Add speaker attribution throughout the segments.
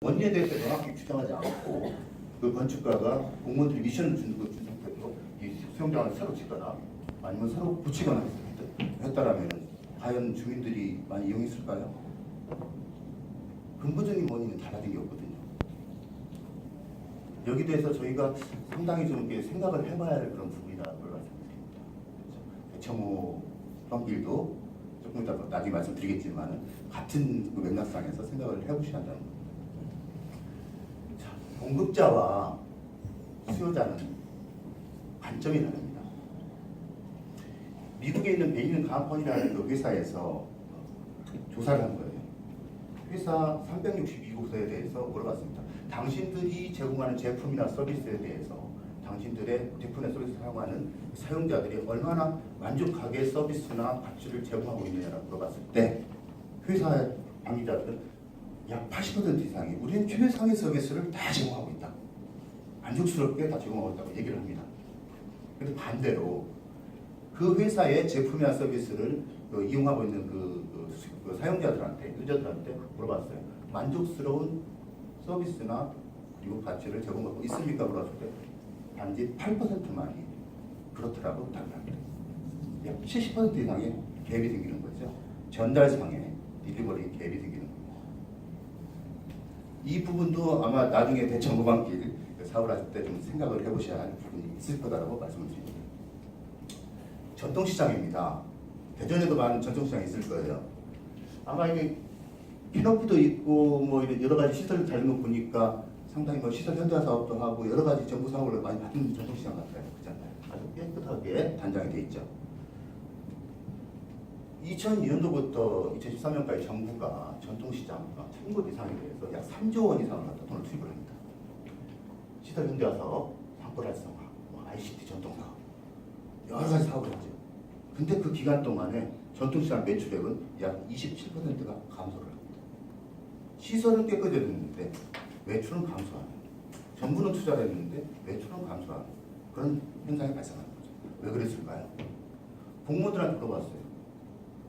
Speaker 1: 원리에 대해서 명확히 주장하지 않고 그 건축가가 공무원들이 미션을 준 상태로 이 수영장을 새로 짓거나 아니면 새로 붙이거나 했다라면 과연 주민들이 많이 이용했을까요? 근본적인 원인은 달라진 게 없거든요. 여기 대해서 저희가 상당히 좀 이렇게 생각을 해봐야 할 그런 부분이라고 말씀드립니다. 대청호 수방길도 조금 이따 나중에 말씀드리겠지만 같은 그 맥락상에서 생각을 해보셔야 한다는 겁니다. 자, 공급자와 수요자는 관점이 다릅니다. 미국에 있는 베이는 가펀이라는 그 회사에서 조사를 한 거예요. 회사 362곳에 대해서 물어봤습니다. 당신들이 제공하는 제품이나 서비스에 대해서 당신들의 제품이나 서비스를 사용하는 사용자들이 얼마나 만족하게 서비스나 가치를 제공하고 있느냐라고 물어봤을 때 회사 관계자들은 약 80% 이상이 우리는 최상의 서비스를 다 제공하고 있다. 만족스럽게 다 제공하고 있다고 얘기를 합니다. 그런데 반대로 그 회사의 제품이나 서비스를 이용하고 있는 그 사용자들한테, 유저들한테 물어봤어요. 만족스러운 서비스나 그리고 가치를 제공하고 있습니까? 물어봤을 때 단지 8%만이 그렇더라고 답합니다. 약 70% 이상의 갭이 생기는 거죠. 전달상의 딜리버리 갭이 생기는 겁니다. 이 부분도 아마 나중에 대청 후반길 사업을 하실 때 좀 생각을 해보셔야 할 부분이 있을 거다라고 말씀을 드립니다. 전통시장입니다. 대전에도 많은 전통시장이 있을 거예요. 아마 이게 피노프도 있고 뭐 이런 여러 가지 시설을 다른 거 보니까 상당히 뭐 시설 현대화 사업도 하고 여러 가지 정부 사업을 많이 받는 전통시장 같아요. 그렇잖아요. 아주 깨끗하게 단장이 돼 있죠. 2002년도부터 2013년까지 정부가 전통시장 1,000곳 이상에 대해서 약 3조 원 이상을 갖다 돈을 투입을 합니다. 시설 현대화 사업, 상권 활성화, ICT 전통 사업 여러 가지 사업을 하죠. 근데 그 기간 동안에 전통시장 매출액은 약 27%가 감소를 합니다. 시설은 깨끗해졌는데 매출은 감소하는, 정부는 투자를 했는데 매출은 감소하는 그런 현상이 발생하는 거죠. 왜 그랬을까요? 공무원들한테 물어봤어요.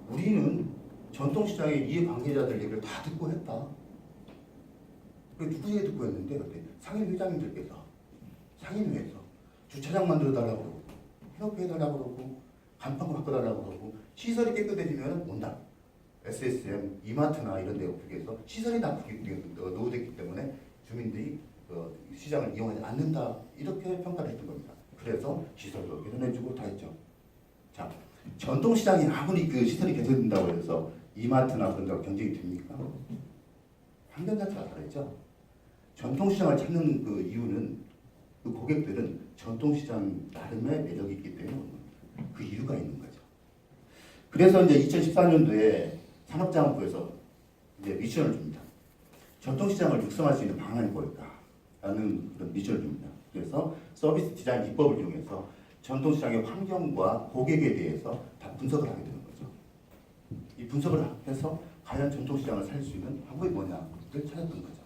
Speaker 1: 우리는 전통시장의 이해관계자들 얘기를 다 듣고 했다. 누구 얘기 듣고 했는데 그때 상임회장님들께서 상임위에서 주차장 만들어달라고 그러고 협회 해달라고 그러고 간판 바꿔달라고 그러고 시설이 깨끗해지면 온다. SSM, 이마트나 이런 데 비해서 시설이 노후됐기 때문에 주민들이 시장을 이용하지 않는다. 이렇게 평가를 했던 겁니다. 그래서 시설도 개선해주고 다 했죠. 자, 전통시장이 아무리 그 시설이 개선된다고 해서 이마트나 그런 데가 경쟁이 됩니까? 환경 자체가 다르죠. 전통시장을 찾는 그 이유는 그 고객들은 전통시장 나름의 매력이 있기 때문에 그 이유가 있는 거죠. 그래서 이제 2014년도에 산업자원부에서 이제 미션을 줍니다. 전통시장을 육성할 수 있는 방안이 뭘까라는 그런 미션을 줍니다. 그래서 서비스 디자인 기법을 이용해서 전통시장의 환경과 고객에 대해서 다 분석을 하게 되는 거죠. 이 분석을 해서 과연 전통시장을 살 수 있는 방법이 뭐냐를 찾았던 거죠.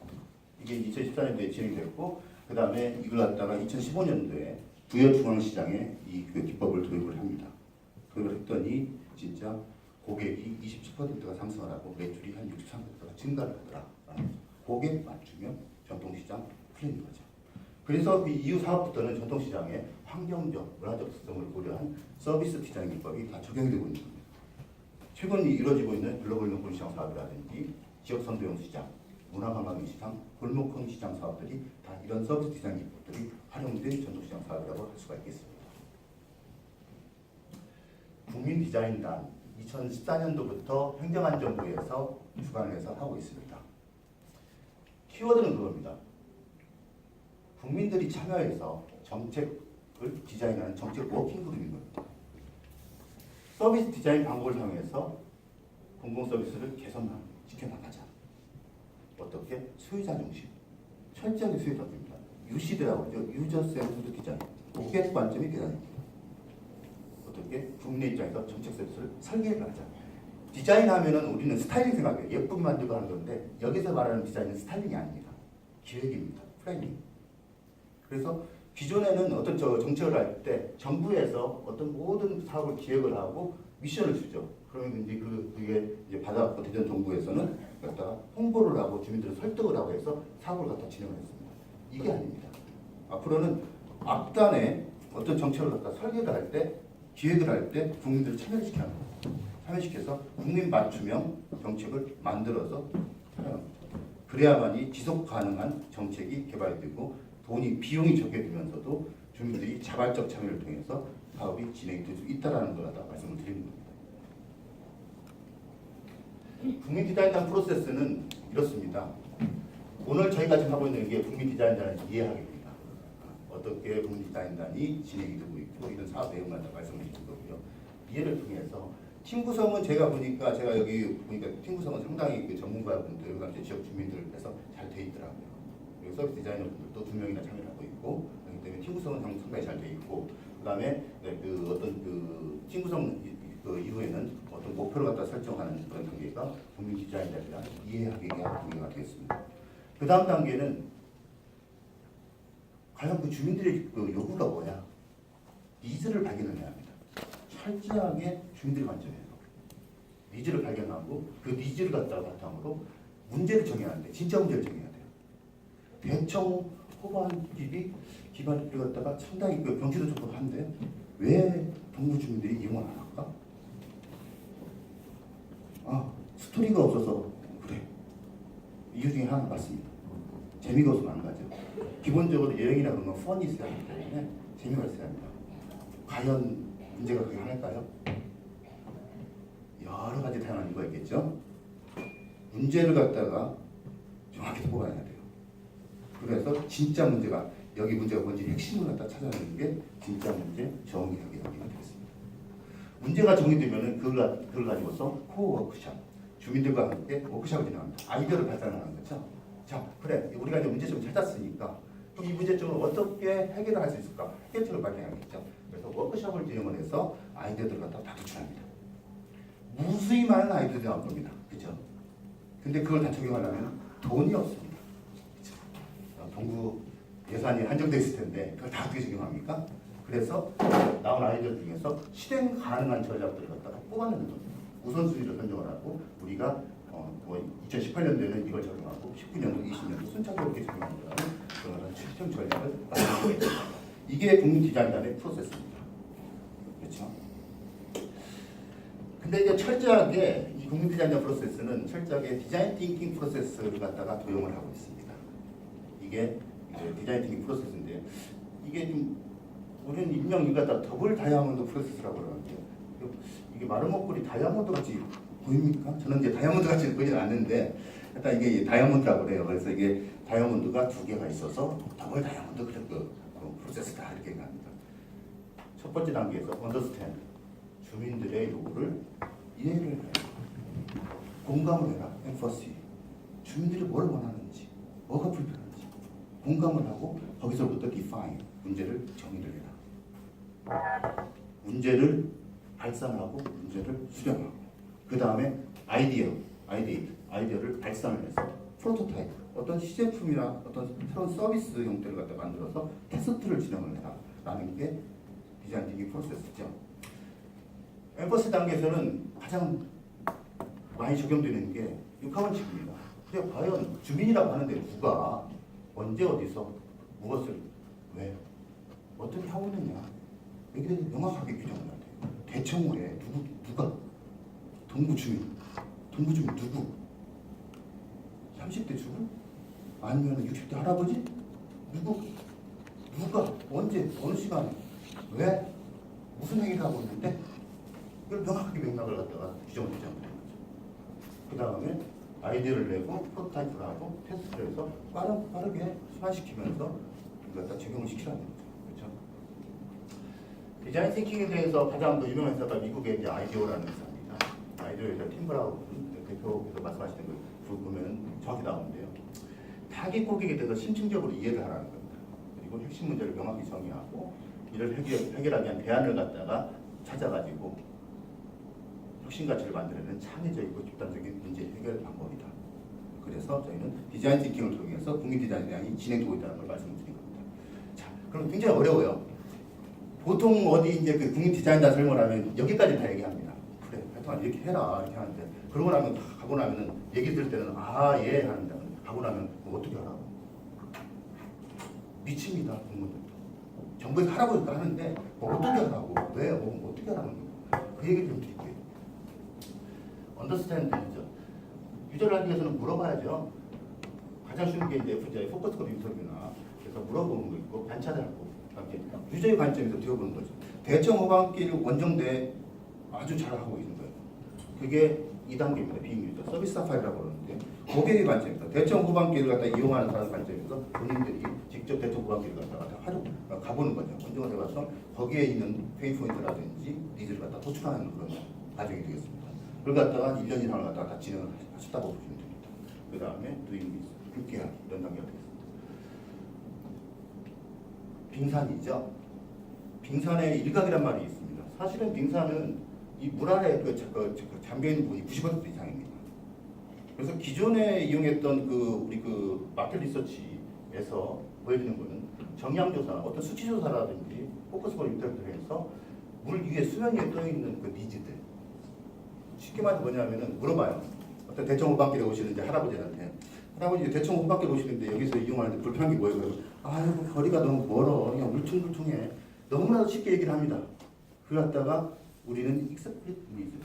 Speaker 1: 이게 2014년도에 진행됐고 그 다음에 이걸 갖다가 2015년도에 부여중앙시장에 이 기법을 도입을 합니다. 도입을 했더니 진짜 고객이 27%가 상승을 하고 매출이 한 63%가 증가를 하더라. 고객 맞추면 전통시장 풀리는 거죠. 그래서 이 이후 사업부터는 전통시장의 환경적, 문화적 특성을 고려한 서비스 디자인 기법이 다 적용이 되고 있는 겁니다. 최근 이루어지고 있는 글로벌 용품 시장 사업이라든지 지역 선도용 시장, 문화관광 시장, 골목형 시장 사업들이 다 이런 서비스 디자인 기법들이 활용된 전통시장 사업이라고 할 수가 있겠습니다. 국민디자인단 2014년도부터 행정안전부에서 주관해서 하고 있습니다. 키워드는 그겁니다. 국민들이 참여해서 정책을 디자인하는 정책 워킹그룹인 겁니다. 서비스 디자인 방법을 사용해서 공공서비스를 개선하고 지켜나가자. 어떻게? 수요자 중심. 철저하게 수요자입니다. UCD라고 하죠. 유저 센터드 디자인. 고객 관점이 디자인입니다. 어떻게? 국내 입장에서 정책 서비스를 설계를 하자. 디자인하면은 우리는 스타일링 생각해요. 예쁘게 만들고 하는 건데 여기서 말하는 디자인은 스타일링이 아닙니다. 기획입니다. 플래닝. 그래서 기존에는 어떤 정책을 할 때 정부에서 어떤 모든 사업을 기획을 하고 미션을 주죠. 그러면 이제 그게 이제 받아갖고 대전 동구에서는 갖다가 홍보를 하고 주민들을 설득을 하고 해서 사업을 갖다 진행을 했습니다. 이게 아닙니다. 앞으로는 앞단에 어떤 정책을 갖다 설계를 할 때, 기획을 할 때 국민들을 참여시켜야 합니다. 참여시켜서 국민 맞춤형 정책을 만들어서 하는 겁니다. 그래야만이 지속 가능한 정책이 개발되고 비용이 적게 들면서도 주민들이 자발적 참여를 통해서 사업이 진행이 될 수 있다는 걸 갖다 말씀을 드리는 겁니다. 국민 디자인단 프로세스는 이렇습니다. 오늘 저희가 지금 하고 있는 게 국민 디자인단을 이해하기입니다. 어떻게 국민 디자인단이 진행이 되고 있고 이런 사업 내용을 갖다 말씀을 드린 거고요. 이해를 통해서 팀 구성은 제가 여기 보니까 팀 구성은 상당히 그 전문가분들, 그다음에 지역 주민들에서 잘 돼 있더라고요. 그리고 서비스 디자이너분들도 2명이나 참여를 하고 있고, 그렇기 때문에 팀 구성은 상당히 잘 돼 있고, 그다음에 팀 구성 이후에는 어떤 목표를 갖다 설정하는 그런 단계가 국민 디자인에 대한 이해하기가 단계가 되겠습니다. 그 다음 단계는 과연 그 주민들의 그 요구가 뭐냐, 니즈를 발견을 해야 합니다. 철저하게 주민들 관점에서 니즈를 발견하고 그 니즈를 갖다가 바탕으로 문제를 정해야 하는데 진짜 문제를 정해야 돼요. 대청 호반집이 기반을 갖다가 상당히 그 경치도 좋고 한데 왜 동구 주민들이 이용을 안 할까? 스토리가 없어서 그래. 이유 중에 하나 맞습니다. 재미가 없으면 안 가죠. 기본적으로 여행이라 그러면 펀이 있어야 하기 때문에 재미가 있어야 합니다. 과연 문제가 그게 하나일까요? 여러 가지 다양한 이유가 있겠죠. 문제를 갖다가 정확히 뽑아야 돼요. 그래서 진짜 문제가 여기 문제가 뭔지 핵심을 갖다 찾아내는 게 진짜 문제 정의하기 되겠습니다. 문제가 정리되면은 그걸 가지고서 코어 워크샵, 주민들과 함께 워크샵을 진행합니다. 아이디어를 발산하는 거죠. 자, 그래, 우리가 이제 문제점을 찾았으니까 그럼 이 문제점을 어떻게 해결할 수 있을까? 해결책을 마련해야겠죠. 그래서 워크샵을 진행을 해서 아이디어들을 갖다 다 도출합니다. 무수히 많은 아이디어들이 나올 겁니다. 그렇죠? 근데 그걸 다 적용하려면 돈이 없습니다. 그렇죠? 동구 예산이 한정되어 있을 텐데 그걸 다 어떻게 적용합니까? 그래서 나온 아이디어 중에서 실행 가능한 전략들을 갖다가 뽑아내는 겁니다. 우선순위를 선정을 하고 우리가 2018년도에는 이걸 적용하고 19년도, 20년도 순차적으로 이렇게 적용한다는 그런 실행 전략을 만들고 있습니다. 이게 국민 디자인단의 프로세스입니다. 그렇죠? 근데 이제 철저하게 이 국민 디자인단 프로세스는 철저하게 디자인 띵킹 프로세스를 갖다가 도용을 하고 있습니다. 이게 이제 디자인 띵킹 프로세스인데 이게 좀 우리는 일명 이거 갖다 더블 다이아몬드 프로세스라고 그러는데 이게 마름모꼴이 다이아몬드 같이 보입니까? 저는 이제 다이아몬드 같이 보이진 않는데 일단 이게 다이아몬드라고 그래요. 그래서 이게 다이아몬드가 두 개가 있어서 더블 다이아몬드 그 프로세스다 이렇게 합니다. 첫 번째 단계에서 언더스탠드, 주민들의 요구를 이해를 해라. 공감을 해라. 엠퍼시. 주민들이 뭘 원하는지, 뭐가 불편한지 공감을 하고 거기서부터 define, 문제를 정의를 해라. 문제를 발산하고 문제를 수렴하고 그 다음에 아이디어를 발산을 해서 프로토타입, 어떤 시제품이나 어떤 새로운 서비스 형태를 갖다 만들어서 테스트를 진행을 해라 라는 게 디자인 띵킹 프로세스죠. 엠퍼시 단계에서는 가장 많이 적용되는 게 육하원칙입니다. 근데 과연 주민이라고 하는데 누가 언제 어디서 무엇을 왜 어떻게 하고 있느냐 여기에 명확하게 규정을 해야 돼요. 대청호에 누가 동구 주민 누구 30대 주부? 아니면 60대 할아버지? 누가 언제 어느 시간에 왜 무슨 행위를 하고 있는데 이걸 명확하게 맥락을 갖다가 규정을 하자는 거죠. 그 다음에 아이디어를 내고 프로토타입을 하고 테스트를 해서 빠르게 순환시키면서 이걸 갖다 적용을 시키라는 거죠. 그렇죠? 디자인 띵킹에 대해서 가장 유명한 회사가 미국의 이제 아이디어라는 회사입니다. 아이디어에서 팀 브라운 대표께서 말씀하시는 걸 보면 정확히 나오는데요. 타깃 고객에 대해서 심층적으로 이해를 하라는 겁니다. 그리고 핵심 문제를 명확히 정의하고 이를 해결하기 위한 대안을 갖다가 찾아가지고 혁신 가치를 만들어내는 창의적이고 집단적인 문제 해결 방법이다. 그래서 저희는 디자인 띵킹을 통해서 국민 디자인이 진행되고 있다는 걸 말씀드린 겁니다. 자, 그럼 굉장히 어려워요. 보통 어디 이제 그 국민 디자인단 설명을 하면 여기까지 다 얘기합니다. 그래, 하여튼 잠깐 이렇게 해라 이렇게 하는데 그러고 나면 다 가고 나면은 얘기 들을 때는 아 예 하는데 가고 나면 뭐 어떻게 하라고 미칩니다 공무원들도 정부에서 하라고 하니까 하는데 뭐 어떻게 하라고 왜 뭐 어떻게 하라는 거예요 그 얘기 좀 드릴게요. 언더스탠드죠. 유저를 하기 위해서는 물어봐야죠. 가장 쉬운 게 이제 FGI 포커스 그룹 인터뷰나 그래서 물어보는 거 있고 관찰을 하고 유저의 관점에서 되어보는 거죠. 대청 후반기를 원정대 아주 잘하고 있는 거예요. 그게 2단계입니다. 비유죠. 서비스 사파이라고 그러는데 고객의 관점에서 대청 후반기를 갖다 이용하는 사람 관점에서 본인들이 직접 대청 후반기를 갖다가 가보는 거죠. 원정대 가서 거기에 있는 페인 포인트라든지 니즈를 갖다 도출하는 그런 과정이 되겠습니다. 그걸 갖다가 1년 이상을 갖다가 다 진행을 하셨다고 보시면 됩니다. 그 다음에 도입이 6개월 이런 단계가 되겠습니다. 빙산이죠. 빙산에 일각이란 말이 있습니다. 사실은 빙산은 이 물 안에 잠겨있는 부분이 90% 이상입니다. 그래서 기존에 이용했던 우리 마켓 리서치에서 보여주는 거는 정량조사, 어떤 수치조사라든지 포커스볼 인터뷰에서 물 위에 수면 위에 떠있는 그 니즈들 쉽게 말해서 뭐냐면은 물어봐요. 어떤 대청 후반기에 오시는 이제 할아버지한테 할아버지 대청 후반기에 오시는데 여기서 이용하는데 불편한 게 뭐예요? 아이고 거리가 너무 멀어. 그냥 울퉁불퉁해. 너무나도 쉽게 얘기를 합니다. 그걸 갖다가 우리는 익스플릿 니즈,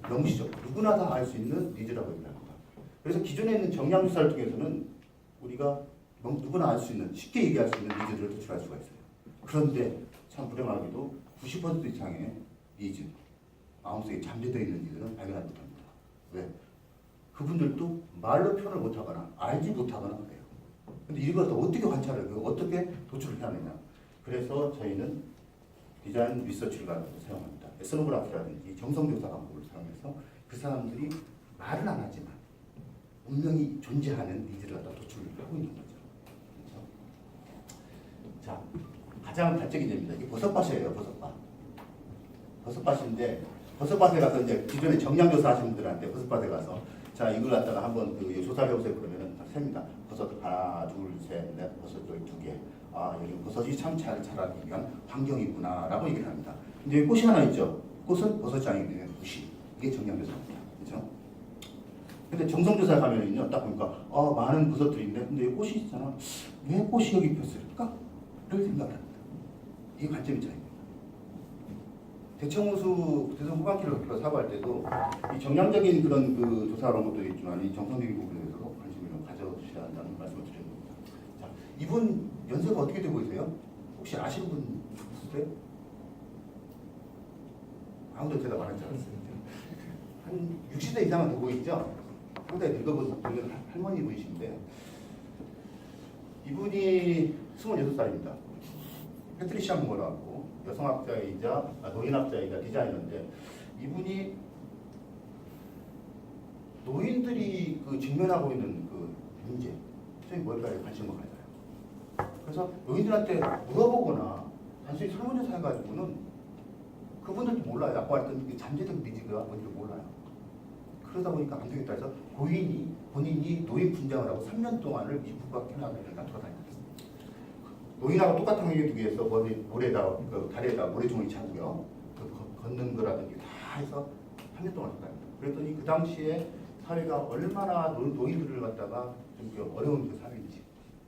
Speaker 1: 명시적, 누구나 다 알 수 있는 니즈라고 얘기합니다. 그래서 기존에 있는 정량조사를 통해서는 우리가 누구나 알 수 있는, 쉽게 얘기할 수 있는 니즈들을 도출할 수가 있어요. 그런데 참 불행하게도 90% 이상의 니즈, 마음속에 잠재되어 있는 니즈는 발견하지 못합니다. 왜? 그분들도 말로 표현을 못하거나 알지 못하거나 그래요. 근데 이걸 어떻게 관찰을 해요? 어떻게 도출을 해야 하느냐? 그래서 저희는 디자인 리서치를 사용합니다. 에스노그래피라든지 정성조사 방법을 사용해서 그 사람들이 말은 안 하지만 분명히 존재하는 니즈를 갖다 도출을 하고 있는 거죠. 그렇죠? 자, 가장 발전이 됩니다. 이게 버섯밭이에요, 버섯밭. 버섯밭인데 버섯밭에 가서 이제 기존에 정량조사 하시는 분들한테 버섯밭에 가서 자 이걸 갖다가 한번 조사를 해보세요 그러면은 딱 셉니다. 버섯 하나, 둘, 셋, 넷, 버섯 여기 2개. 아 여기 버섯이 참 잘 자라기 위한 환경이구나라고 얘기를 합니다. 근데 꽃이 하나 있죠. 꽃은 버섯이 아니면 꽃이 이게 정량조사입니다. 그렇죠? 근데 정성조사 가면은요 딱 보니까 많은 버섯들이 있네. 근데 여기 꽃이 있잖아. 왜 꽃이 여기 폈을까? 이렇게 생각을 합니다. 이게 관점이 차이입니다. 대청 후반기를 사고할 때도 이 정량적인 그런 조사 그런 것도 있지만 이 정성적인 부분에 대해서도 관심을 좀 가져주셔야 한다는 말씀을 드리는 겁니다. 자, 이분 연세가 어떻게 되고 계세요? 혹시 아시는 분 있으세요? 아무도 대답 안 하지 않았어요. 한 60대 이상은 되고 있죠? 상당히 늙어보신 할머니 분이신데 이분이 26살입니다. 패트리시아 문고라고 여성학자이자 노인학자이자 디자이너인데 이분이 노인들이 직면하고 있는 문제 저희 뭘까요? 관심을 가져요. 그래서 노인들한테 물어보거나 단순히 설문조사 해가지고는 그분들도 몰라요. 아까 말했던 잠재적 니즈가 뭔지 몰라요. 그러다 보니까 안 되겠다 해서 본인이 노인 분장을 하고 3년 동안을 미국과 캐나다를 돌아다녔어요. 노인하고 똑같은 행위 두기 위해서 모래에다 다리에다 모래주머니 차고요. 걷는 거라든지 다 해서 3년 동안 했다. 그랬더니 그 당시에 사회가 얼마나 노인들을 갖다가 좀 어려운 사회인지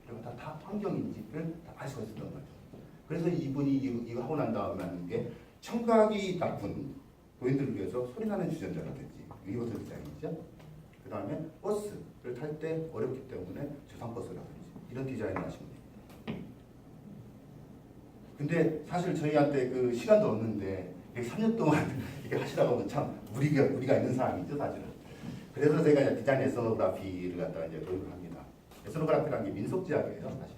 Speaker 1: 그리고 다 환경인지를 다 알 수가 있었던 거죠. 그래서 이분이 이거 하고 난 다음에 하는 게 청각이 나쁜 노인들을 위해서 소리나는 주전자라든지 유니버설 디자인이죠. 그 다음에 버스를 탈 때 어렵기 때문에 저상버스라든지 이런 디자인을 하시면 됩니다. 근데 사실 저희한테 시간도 없는데 3년 동안 이게 하시라고 하면 참 무리가 있는 상황이죠 사실은. 그래서 제가 디자인 에스노그래피를 갖다가 이제 도입을 합니다. 에스노그래피라는 게 민속지학이에요 사실.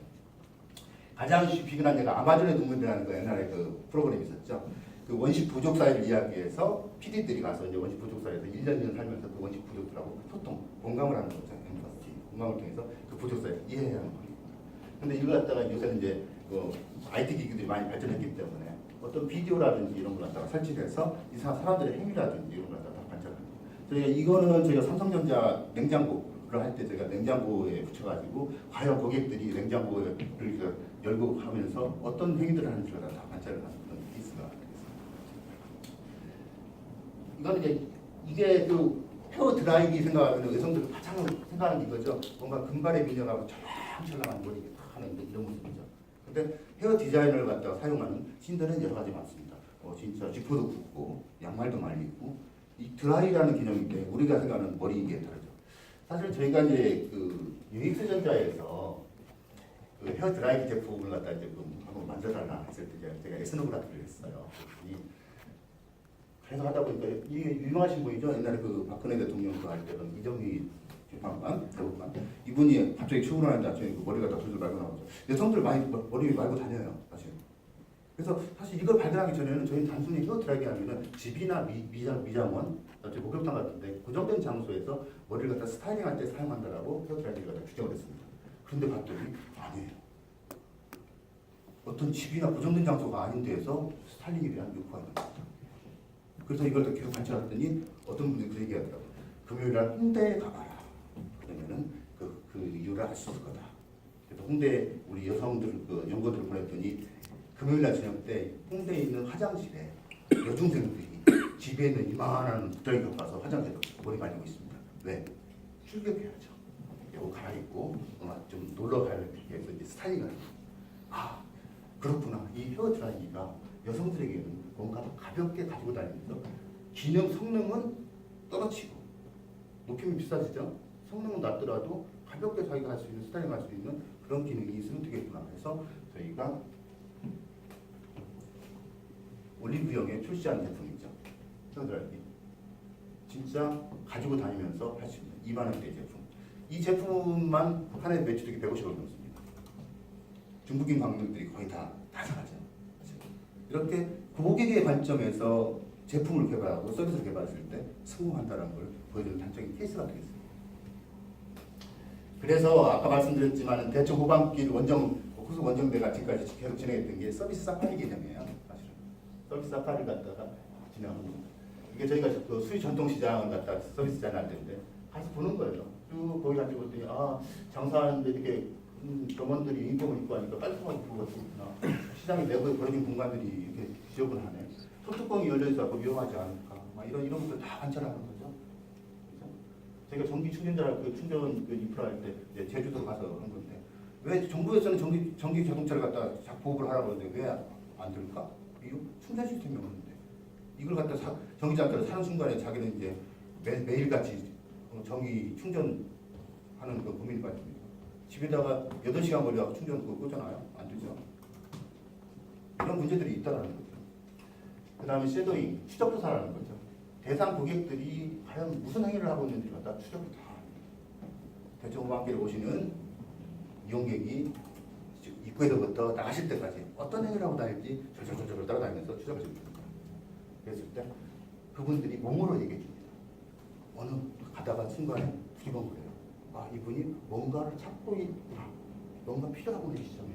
Speaker 1: 가장 비근한 예가 아마존의 동물이라는 거 옛날에 프로그램이 있었죠. 원시 부족사회를 이야기해서 PD들이 가서 이제 원시 부족사회에서 1년 살면서 그 원시 부족들하고 소통, 공감을 하는 거죠. 공감을 통해서 그 부족사회를 이해해야 하는 거예요. 근데 이걸 갖다가 요새는 이제 IT 기기들이 많이 발전했기 때문에 어떤 비디오라든지 이런 걸 갖다가 설치해서 이 사람들의 행위라든지 이런 걸 갖다가 관찰합니다. 저희가 삼성전자 냉장고를 할 때 저희가 냉장고에 붙여가지고 과연 고객들이 냉장고를 열고 하면서 어떤 행위들을 하는지를 다 관찰을 하는 그런 케이스가 되겠습니다. 이거는 이제 이게 그 헤어 드라이기 생각하면 여성들 가장 생각하는 이거죠. 뭔가 금발의 미녀가 찰랑찰랑한 머리 탁 하는 이런 모습이죠. 근데 헤어 디자인을 갖다가 사용하는 신들은 여러 가지 많습니다. 진짜 지퍼도 굽고 양말도 말리고 이 드라이라는 개념인데 우리가 생각하는 머리 이게 다르죠. 사실 저희가 이제 그 UX전자에서 그 헤어 드라이기 제품을 갖다 이제 한번 만들어달라 했을 때 제가 에스노그라피를 했어요. 그래서 하다 보니까 이게 유명하신 분이죠. 옛날에 그 박근혜 대통령 할 때는 이정희 대법관 이분이 갑자기 출근하는데 나중에 그 머리가 다 술술 말고 나오죠. 여성들 많이 머리 말고 다녀요, 사실. 그래서 사실 이걸 발견하기 전에는 저희는 단순히 헤어 드라이기 하면은 집이나 미장원, 목욕탕 같은데 고정된 장소에서 머리를 갖다 스타일링할 때 사용한다라고 헤어 드라이기를 갖다 규정을 했습니다. 그런데 봤더니 아니에요. 어떤 집이나 고정된 장소가 아닌 데에서 스타일링에 대한 요구가 있는 겁니다. 그래서 이걸 계속 관찰했더니 어떤 분들이 그 얘기하더라고요. 금요일날 홍대에 가봐라. 그러면은 그 이유를 알 수 있을 거다. 그래서 홍대 우리 여성들 그 연구들을 보냈더니 금요일날 저녁 때 홍대에 있는 화장실에 여중생들이 집에 있는 이만한 드라이기를 가서 화장실에서 머리 말리고 있습니다. 왜? 출격해야죠. 이거 갈아입고 좀 놀러 가야 해서 이제 스타일링을 아 그렇구나. 이 헤어 드라이기가 여성들에게는 뭔가 가볍게 가지고 다니면서 기능 성능은 떨어지고 높이면 비싸지죠. 성능은 낮더라도 가볍게 자기가 할 수 있는 스타일링 할 수 있는 그런 기능이 있으면 되겠구나. 그래서 저희가 올리브영에 출시한 제품이죠. 헤어 드라이기. 진짜 가지고 다니면서 할 수 있는 2만 원대 제품. 이 제품만 한 해 매출액이 150억 넘습니다. 중국인 관광객들이 거의 다 사가죠. 이렇게 고객의 관점에서 제품을 개발하고 서비스를 개발했을 때 성공한다는 걸 보여주는 단적인 케이스가 되겠습니다. 그래서 아까 말씀드렸지만 대충 후반기 호수 원정대가 지금까지 계속 진행했던 게 서비스 사파리 개념이에요. 사실은 서비스 사파리를 갖다가 진행하는 겁니다. 이게 저희가 그 수의 전통시장을 갖다 서비스 잘 할 텐데 가서 보는 거예요. 쭉 거기 가지고 봤더니 장사하는데 이렇게 점원들이 유니폼을 입고 하니까 깔끔하게 입고 있구나. 시장에 내부에 벌어진 공간들이 이렇게 지저분하네. 소뚜껑이 열려있어 위험하지 않을까. 막 이런 것들 다 관찰하는 거죠. 그래서 저희가 전기 충전자를 충전 인프라 할 때 제주도 가서 한 건데 왜 정부에서는 전기 자동차를 갖다 보급을 하라고 하는데 왜 안 들까? 이유 충전 시스템이 없는데 이걸 갖다 전기 자동차를 사는 순간에 자기는 이제 매일같이 전기 충전하는 그 고민이 빠집니다. 집에다가 8시간 걸려서 충전 그거 꽂잖아요. 안 되죠. 이런 문제들이 있다는 거죠. 그 다음에 쉐도잉, 추적조사라는 거죠. 대상 고객들이 과연 무슨 행위를 하고 있는지 갖다 추적을 다 합니다. 대충 후반기를 오시는 이용객이 입구에서부터 나가실 때까지 어떤 행위를 하고 다닐지 절절절절 따라다니면서 추적을 해줍니다. 그랬을 때 그분들이 몸으로 얘기해 줍니다. 어느 가다가 순간에 두리번거려요. 이분이 뭔가를 찾고 있구나. 뭔가 필요하고 있는 시점에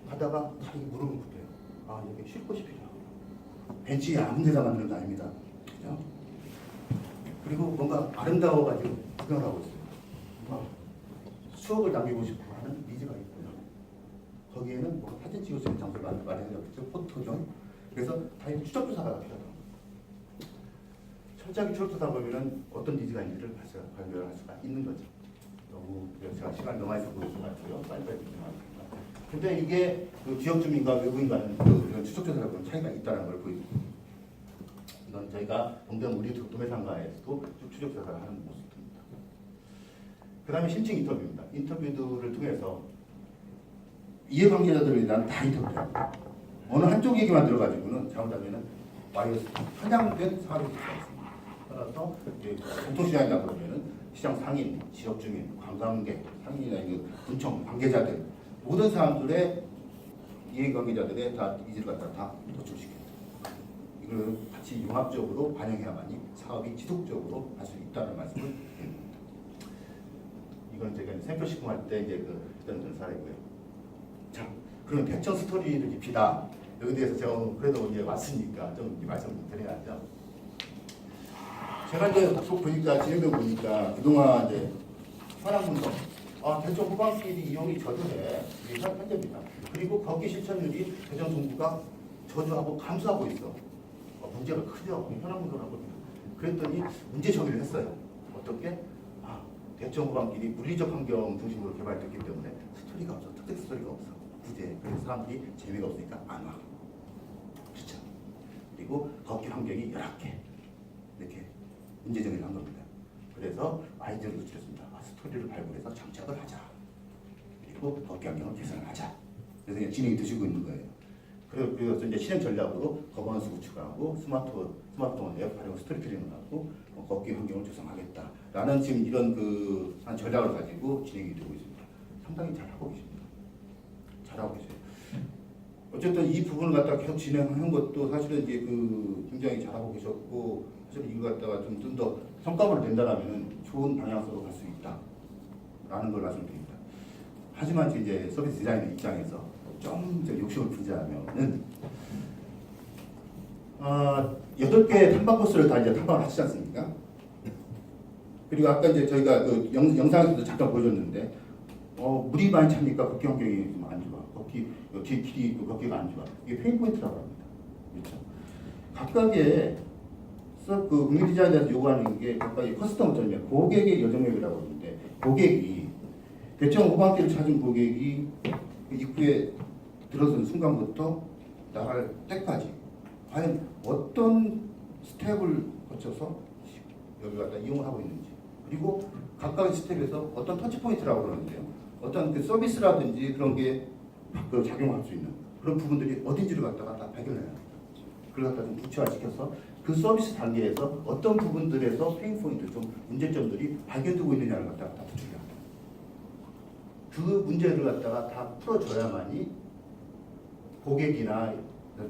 Speaker 1: 가다가 자기 무릎을 굽혀요. 여기 쉴 곳이 필요하구나. 벤치에 아무 데나 만드는 거 아닙니다. 그죠? 그리고 뭔가 아름다워가지고 구경을 하고 있어요. 추억을 남기고 싶어 하는 니즈가 있고요. 거기에는 뭔가 사진 찍을 수 있는 장소를 마련해줬죠. 포토존. 그래서 다행히 추적조사가 필요하다. 철저하게 추적조사 보면은 어떤 니즈가 있는지를 발견할 수가 있는 거죠. 너무 제가 시간이 너무 많이 써서 그런 것 같고요. 빨리빨리 진행하겠습니다. 근데 이게 그 지역 주민과 외국인 간의 그런 추적조사를 보면 차이가 있다는 걸 보여줍니다. 이건 저희가 동대문 우리 도매상가에서도 추적조사를 하는 모습입니다. 그 다음에 심층 인터뷰입니다. 인터뷰들을 통해서 이해관계자들에 대한 다 인터뷰해요. 어느 한쪽 얘기만 들어가지고는 잘못하면은 편향된 사업이 될 수 있습니다. 따라서 전통시장이다 그러면은 시장 상인, 지역 주민, 관광객, 상인이나 군청, 관계자들 모든 사람들의 이해관계자들의 다 이질을 갖다 다 도출시킵니다. 이걸 같이 융합적으로 반영해야만이 사업이 지속적으로 할 수 있다는 말씀을 드립니다. 이건 제가 생표식품할 때 이제 했던 사례고요. 자, 그러면 대천 스토리를 입히다. 여기 대해서 제가 그래도 이제 왔으니까 좀 말씀을 드려야죠. 제가 이제 보니까 진행되고 보니까 그동안 이제 현황분석, 대전 후반기이 이용이 저조해. 이게 현재입니다. 그리고 거기 실천율이 대전 동구가 저조하고 감소하고 있어. 문제가 크죠. 현황분석을 하거든요. 그랬더니 문제 정의를 했어요. 어떻게? 아, 대청 후반길이 물리적 환경 중심으로 개발됐기 때문에 스토리가 없어. 특색 스토리가 없어. 구제. 그래서 사람들이 재미가 없으니까 안 와. 그렇죠. 그리고 걷기 환경이 열악해. 이렇게 문제 정의를 한 겁니다. 그래서 아이디어를 도출했습니다. 아, 스토리를 발굴해서 장착을 하자. 그리고 걷기 환경을 개선을 하자. 그래서 그냥 진행이 되시고 있는 거예요. 그래서 이제 실행 전략으로 거버넌스 구축하고 스마트폰 앱 활용 스토리텔링을 하고 걷기 환경을 조성하겠다라는 지금 이런 한 전략을 가지고 진행이 되고 있습니다. 상당히 잘하고 계십니다. 잘하고 계세요. 어쨌든 이 부분을 갖다가 계속 진행한 것도 사실은 이제 굉장히 잘하고 계셨고 사실 이걸 갖다가 좀 더 성과를 낸다라면 좋은 방향으로 갈 수 있다라는 걸 말씀드립니다. 하지만 이제 서비스 디자이너 입장에서 좀 욕심을 부리자면은 8개의 탐방 코스를 다 이제 탐방을 하시지 않습니까? 그리고 아까 이제 저희가 영상에서도 잠깐 보여줬는데 물이 많이 차니까 걷기 환경이 좀 안 좋아. 길이 있고 걷기가 안 좋아. 이게 페인 포인트라고 합니다. 그렇죠? 각각의 국민 디자인에서 요구하는 게 각각의 커스텀 점이에요. 고객의 여정력이라고 하는데 고객이 대청 후반길을 찾은 고객이 입구에 들어선 순간부터 나갈 때까지 과연 어떤 스텝을 거쳐서 여기 갖다 이용을 하고 있는지 그리고 각각의 스텝에서 어떤 터치포인트라고 그러는데요. 어떤 서비스라든지 그런 게 작용할 수 있는 그런 부분들이 어딘지를 갖다가 다 발견해야 합니다. 그걸 갖다 좀 구체화시켜서 그 서비스 단계에서 어떤 부분들에서 페인 포인트, 좀 문제점들이 발견되고 있느냐를 갖다가 다 추출해야 합니다. 그 문제를 갖다가 다 풀어줘야만이 고객이나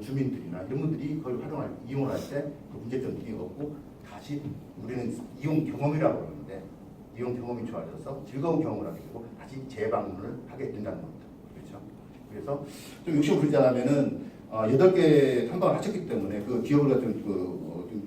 Speaker 1: 주민들이나 이런 분들이 그걸 이용을 할 때 그 문제점들이 없고 다시 우리는 이용 경험이라고 그러는데 이용 경험이 좋아져서 즐거운 경험을 하게 되고 다시 재방문을 하게 된다는 겁니다. 그렇죠? 그래서 좀 욕심을 부리자면은 8개 탐방을 하셨기 때문에 그 기업을 좀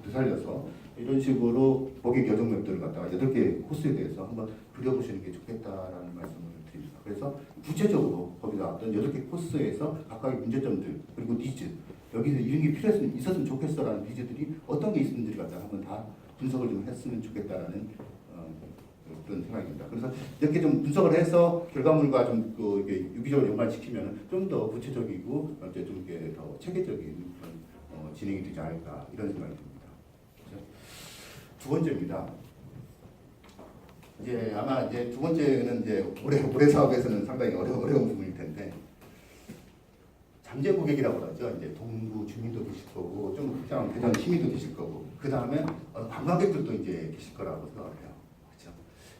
Speaker 1: 되살려서 이런 식으로 고객 여정맵들을 갖다가 8개 코스에 대해서 한번 그려보시는 게 좋겠다라는 말씀을 드립니다. 그래서 구체적으로 거기다 어떤 8개 코스에서 각각의 문제점들 그리고 니즈 여기서 이런 게 있었으면 좋겠어라는 니즈들이 어떤 게 있는지를 갖다가 한번 다 분석을 좀 했으면 좋겠다라는 그런 생각입니다. 그래서 이렇게 좀 분석을 해서 결과물과 좀 이게 유기적으로 연관시키면 좀 더 구체적이고 이제 좀 이게 더 체계적인 그런 진행이 되지 않을까 이런 생각이 듭니다. 그렇죠? 두 번째입니다. 이제 아마 이제 두 번째는 이제 올해 사업에서는 상당히 어려운 부분일 텐데 잠재 고객이라고 하죠. 이제 동부 주민도 계실 거고 좀 대전 시민도 계실 거고 그 다음에 관광객들도 이제 계실 거라고 생각을 해요. 그렇죠?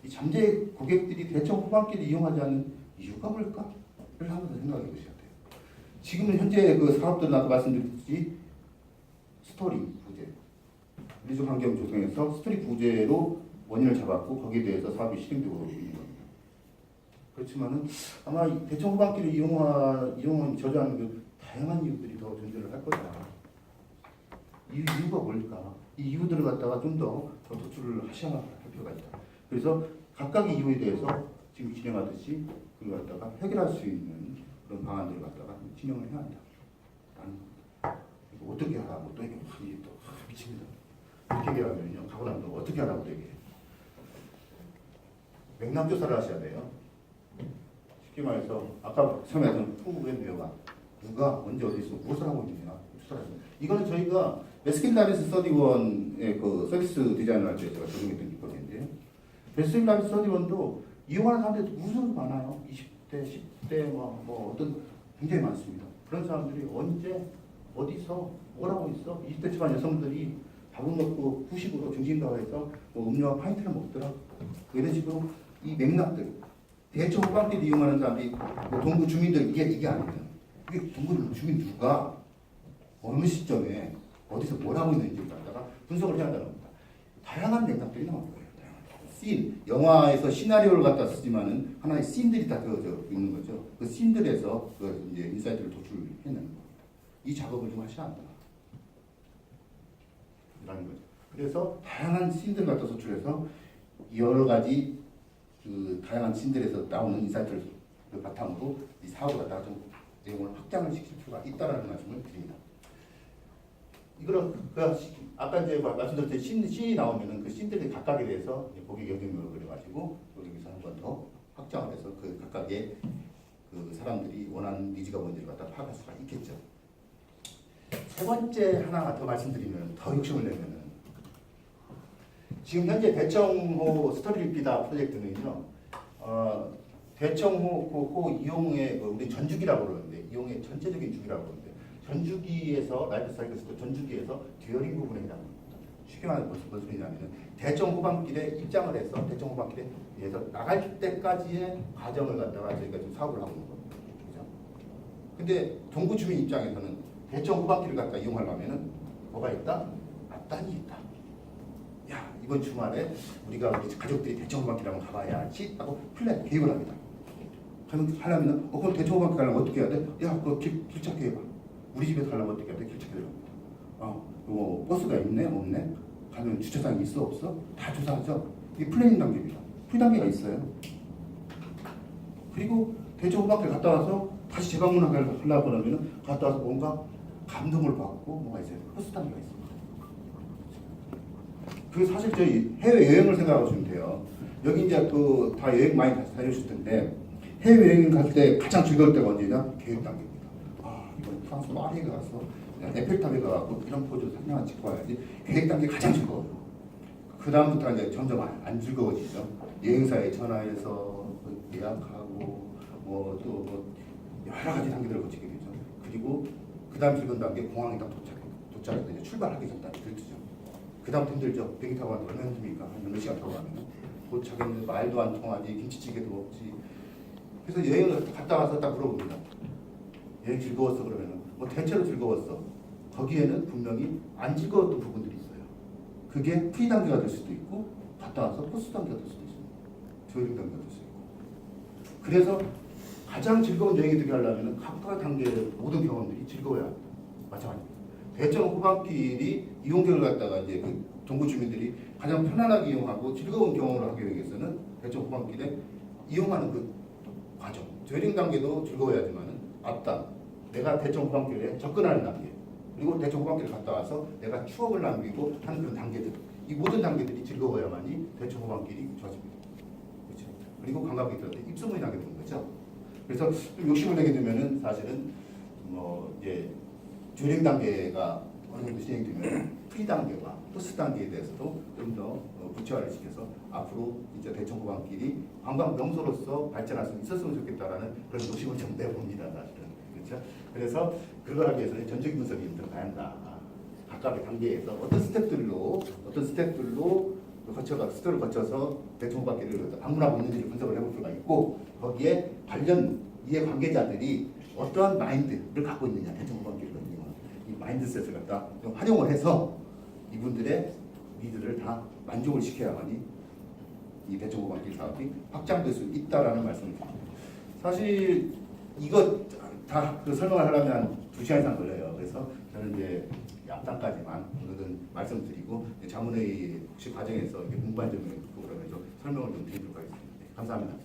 Speaker 1: 이 잠재 고객들이 대청 후반길을 이용하지 않는 이유가 뭘까? 를 한번 생각해 보셔야 돼요. 지금은 현재 그 사업들은 아까 말씀드렸듯이 스토리 부재, 물리적 환경 조성에서 스토리 부재로 원인을 잡았고 거기에 대해서 사업이 실행되고 있는 겁니다. 그렇지만은 아마 대청 후반길을 이용은 저조하는 그 다양한 이유들이 더 존재를 할 거다. 이 이유가 뭘까? 이 이유들을 갖다가 좀 더 도출을 하셔야 할 필요가 있다. 그래서 각각의 이유에 대해서 지금 진행하듯이 그걸 갖다가 해결할 수 있는 그런 방안들을 갖다가 진행을 해야 한다. 라는 겁니다. 어떻게 하라고 또 이게 또 미칩니다. 어떻게 해결하면요. 가고 나면 또 어떻게 하라고 되게 맥락 조사를 하셔야 돼요. 쉽게 말해서 아까 처음에 하던 후의 내용가 누가 언제 어디서 무엇을 하고 있느냐 조사를 하죠. 이거는 저희가 베스킨 라빈스 31의 그 서비스 디자인을 할 때 제가 적용했던 기법인데요. 베스킨 라빈스 31도 이용하는 사람들이 무수히 많아요. 20대, 10대 뭐 어떤 굉장히 많습니다. 그런 사람들이 언제 어디서 뭘 하고 있어? 20대 초반 여성들이 밥을 먹고 후식으로 중심가에서 뭐 음료와 파인트를 먹더라. 이런 식으로 이 맥락들 대청 후반길 이용하는 사람들이 뭐 동부 주민들 이게 아니에요. 이게 동부 주민 누가 어느 시점에 어디서 뭘 하고 있는지를 갖다가 분석을 해야 한다는 겁니다. 다양한 맥락들이 나올 거예요. 씬, 영화에서 시나리오를 갖다 쓰지만은 하나의 씬들이 다 되어져 있는 거죠. 그 씬들에서 그 이제 인사이트를 도출해내는 겁니다. 이 작업을 좀 하셔야 한다. 라는 거죠. 그래서 다양한 씬들 갖다 소출해서 여러 가지 그 다양한 씬들에서 나오는 인사이트를 바탕으로 이 사업을 갖다가 좀 내용을 확장을 시킬 필요가 있다라는 말씀을 드립니다. 이거는 아까 이제 말씀드렸듯이 씬이 나오면은 그 씬들이 각각에 대해서 고객 영역을 그려가지고 여기서 한 번 더 확장을 해서 그 각각의 그 사람들이 원하는 니즈가 뭔지를 갖다 파악할 수가 있겠죠. 세 번째 하나 더 말씀드리면 더 욕심을 내면은 지금 현재 대청호 스토리리피다 프로젝트는요. 대청호 호 이용의 우리 전주기라고 그러는데 이용의 전체적인 주기라고 그러는데 전주기에서 라이프 사이클에서 전주기에서 듀어링 부분에 해당합니다. 쉽게 말하면 무슨 소리냐면은 대청 후반길에 입장을 해서 대청 후반길에 해서 나갈 때까지의 과정을 갖다가 저희가 좀 사업을 하고 있는 겁니다. 그죠? 근데 동구 주민 입장에서는 대청 후반길을 갖다 이용하려면은 뭐가 있다? 앞단이 있다. 야 이번 주말에 우리가 우리 가족들이 대청 후반길 한번 가봐야지 하고 플랜 계획을 합니다. 하려면은 그럼 대청 후반길 가려면 어떻게 해야 돼? 야 그거 길 찾기 해봐. 우리 집에서 가려면 어떻게 해야 돼? 길 찾기 해봐. 뭐 버스가 있네 없네? 가면 주차장이 있어 없어? 다 조사하죠. 이게 플래닝 단계입니다. 풀 단계가 있어요. 그리고 대청 후반길 갔다 와서 다시 재방문하려고 그러면 갔다 와서 뭔가 감동을 받고 뭐가 있어요. 버스 단계가 있습니다. 그 사실 저희 해외 여행을 생각하시면 돼요. 여기 이제 그 다 여행 많이 다녀오실 텐데 해외 여행 갈 때 가장 즐거울 때가 언제냐? 계획 단계입니다. 이번 프랑스 파리에 가서 에펠탑에 가고 이런 포즈 사진 하나 찍고 와야지. 계획 단계 가장 즐거워요. 그 다음부터 이제 점점 안 즐거워지죠. 여행사에 전화해서 예약하고 또 여러 가지 단계들을 거치게 되죠. 그리고 그 다음 즐거운 단계 공항에 딱 도착해서 이제 출발하기 전까지 그렇죠. 그 다음 힘들죠. 비행기 타고 가면 얼마나 힘듭니까? 한 몇 시간 타고 가면 도착했는데 말도 안 통하지, 김치찌개도 없지. 그래서 여행을 갔다 와서 딱 물어봅니다. 여행 즐거웠어? 그러면은 대체로 즐거웠어. 거기에는 분명히 안 즐거웠던 부분들이 있어요. 그게 프리 단계가 될 수도 있고 갔다 와서 포스트 단계가 될 수도 있습니다. 듀어링 단계가 될 수도 있고. 그래서 가장 즐거운 여행이 되게 하려면 각각 단계의 모든 경험들이 즐거워야 합니다. 마찬가지입니다. 대청 후반길이 이용객을 갖다가 이제 그 동구 주민들이 가장 편안하게 이용하고 즐거운 경험을 하기 위해서는 대청 후반길에 이용하는 그 과정, 듀어링 단계도 즐거워야지만은 앞단, 내가 대청 후반길에 접근하는 단계, 그리고 대청 후반길을 갔다 와서 내가 추억을 남기고 하는 그런 단계들, 이 모든 단계들이 즐거워야만이 대청 후반길이 좋아집니다. 그렇죠? 그리고 관광객들한테 입소문이 나게 되는 거죠. 그래서 좀 욕심을 내게 되면은 사실은 이제 듀어링 단계가 어느 정도 진행되면 프리 단계와 포스트 단계에 대해서도 좀 더 구체화를 시켜서 앞으로 이제 대청 후반길이 관광 명소로서 발전할 수 있었으면 좋겠다라는 그런 욕심을 좀 내봅니다, 사실은. 그렇죠? 그래서 그걸 하기 위해서는 전적인 분석이 들어가야 한다. 각각의 단계에서 어떤 스텝들로 거쳐가 스텝을 거쳐서 대청 후반길을 방문하고 있는지를 분석을 해볼 수가 있고 거기에 관련 이해 관계자들이 어떠한 마인드를 갖고 있느냐 대청 후반길을 이 마인드셋을 갖다 좀 활용을 해서 이분들의 니드를 다 만족을 시켜야만이 이 대청 후반길 사업이 확장될 수 있다라는 말씀을 드립니다. 사실 이거 다 그 설명을 하려면 2시간 이상 걸려요. 그래서 저는 이제 앞단까지만 오늘은 말씀드리고 자문회의 혹시 과정에서 이렇게 공부한 점을 그러면 좀 설명을 좀 드리도록 하겠습니다. 감사합니다.